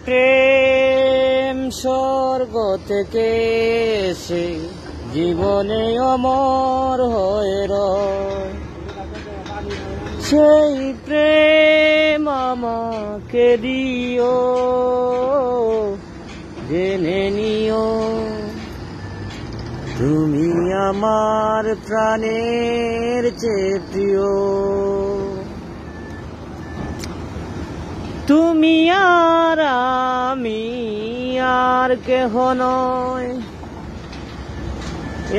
প্রেম স্বর্গ থেকে এসে জীবনে অমর হয়ে রয়, সেই প্রেম আমাকে দিও, জেনে নিও তুমি আমার প্রাণের চেয়ে প্রিয়। তুমি আর আমি আর কেহ নয়,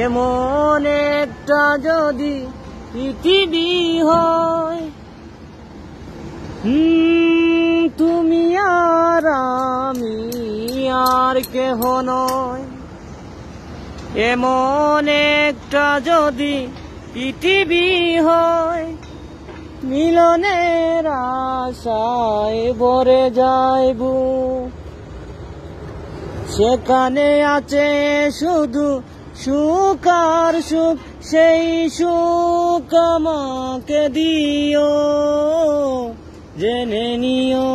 এমন একটা যদি পৃথিবী হয়। তুমি আর আমি আর কেহ নয়, এমন একটা যদি পৃথিবী হয়। মিলনের আশায় ভরে যাইব, সেখানে আছে শুধু সুখ আর সুখ, সেই সুখ আমাকে দিও, জেনে নিও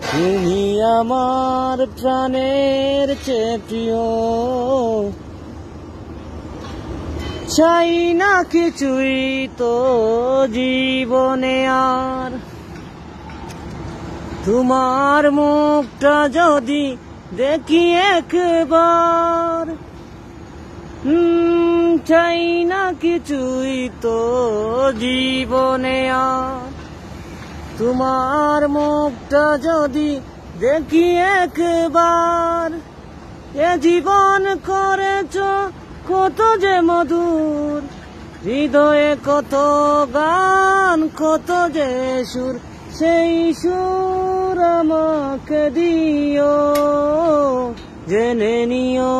তুমি আমার প্রাণের চেয়ে প্রিয়। চাই না কিছুই তো জীবনে আর, তোমার মুখটা যদি দেখি একবার। চাই না কিছুই তো জীবনে আর, তোমার মুখটা যদি দেখি একবার। এ জীবন করেছ কত যে মধুর, হৃদয়ে কত গান কত যে সুর, সেই সুর আমাকে দিও, জেনে নিও।